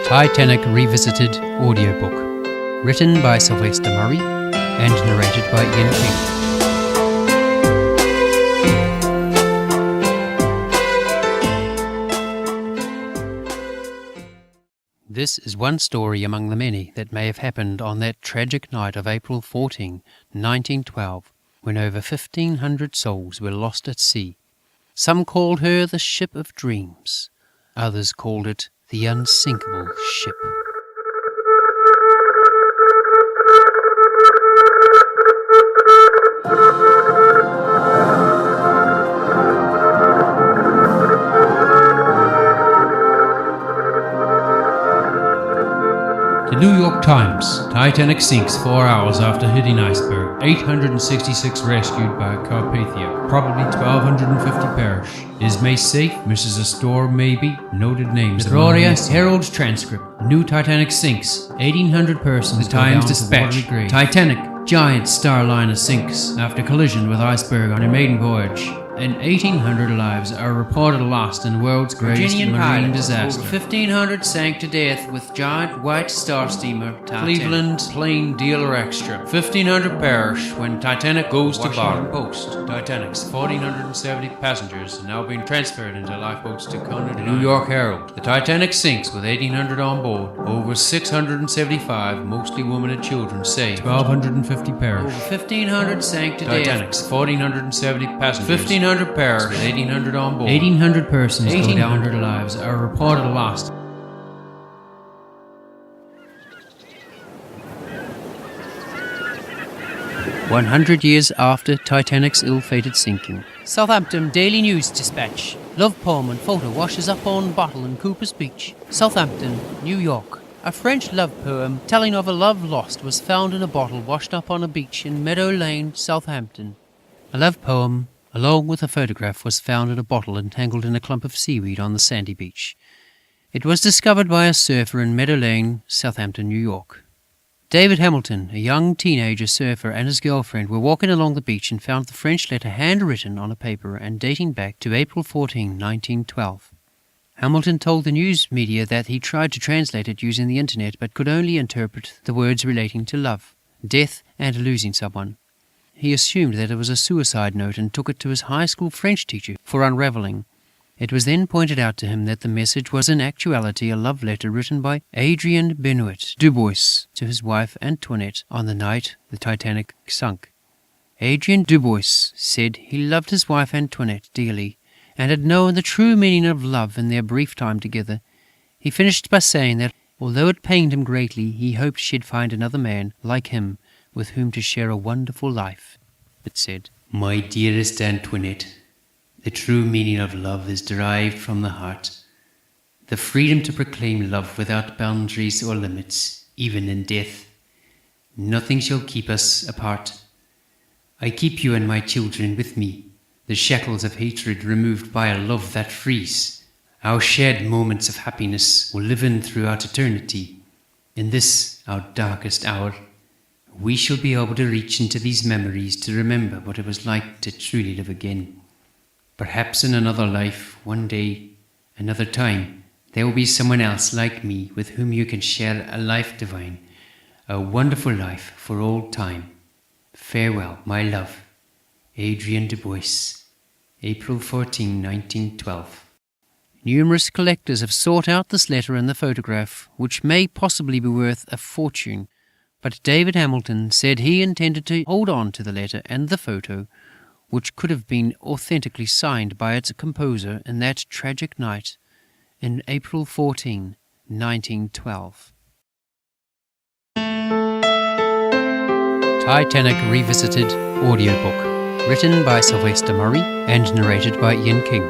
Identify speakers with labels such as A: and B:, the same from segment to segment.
A: Titanic Revisited audiobook, written by Sylvester Murray and narrated by Ian King. This is one story among the many that may have happened on that tragic night of April 14, 1912, when over 1,500 souls were lost at sea. Some called her the Ship of Dreams. Others called it the Unsinkable Ship. The New York Times. Titanic sinks 4 hours after hitting iceberg. 866 rescued by Carpathia. Probably 1,250 perish. Is May safe? Misses a store, maybe. Noted names. The Gloria Herald transcript. New Titanic sinks. 1,800 persons. The Times Dispatch. Titanic, giant starliner sinks after collision with iceberg on a maiden voyage. And 1,800 lives are reported lost in the world's greatest marine disaster. Over 1,500 sank to death with giant white star steamer Titanic. Cleveland plain dealer extra. 1,500 perish when Titanic goes to bottom. Post. Titanic's 1,470 passengers are now being transferred into lifeboats to Concord. New York Herald. The Titanic sinks with 1,800 on board. Over 675, mostly women and children, saved. 1,250 perish. Over 1,500 sank to death. Titanic's 1,470 passengers. 1,500 perish, 1,800 on board. 1,800 persons, 1,800 lives are reported lost. "100 years after Titanic's ill-fated sinking. Southampton Daily News Dispatch. Love poem and photo washes up on bottle in Cooper's Beach, Southampton, New York. A French love poem telling of a love lost was found in a bottle washed up on a beach in Meadow Lane, Southampton. A love poem, along with a photograph, was found in a bottle entangled in a clump of seaweed on the sandy beach. It was discovered by a surfer in Meadow Lane, Southampton, New York. David Hamilton, a young teenager surfer, and his girlfriend were walking along the beach and found the French letter handwritten on a paper and dating back to April 14, 1912. Hamilton told the news media that he tried to translate it using the internet but could only interpret the words relating to love, death, and losing someone. He assumed that it was a suicide note and took it to his high school French teacher for unravelling. It was then pointed out to him that the message was in actuality a love letter written by Adrien Benoit Dubois to his wife Antoinette on the night the Titanic sunk. Adrien Dubois said he loved his wife Antoinette dearly and had known the true meaning of love in their brief time together. He finished by saying that, although it pained him greatly, he hoped she'd find another man like him with whom to share a wonderful life. It said, "My dearest Antoinette, the true meaning of love is derived from the heart. The freedom to proclaim love without boundaries or limits, even in death. Nothing shall keep us apart. I keep you and my children with me, the shackles of hatred removed by a love that frees. Our shared moments of happiness will live in throughout eternity. In this, our darkest hour, we shall be able to reach into these memories to remember what it was like to truly live again. Perhaps in another life, one day, another time, there will be someone else like me with whom you can share a life divine, a wonderful life for all time. Farewell, my love. Adrien Dubois. April 14, 1912. Numerous collectors have sought out this letter and the photograph, which may possibly be worth a fortune. But David Hamilton said he intended to hold on to the letter and the photo, which could have been authentically signed by its composer in that tragic night in April 14, 1912. Titanic Revisited audiobook, written by Sylvester Murray and narrated by Ian King.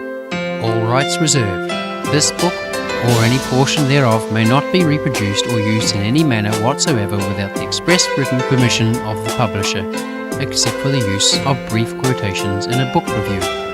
A: All rights reserved. This book or any portion thereof may not be reproduced or used in any manner whatsoever without the express written permission of the publisher, except for the use of brief quotations in a book review.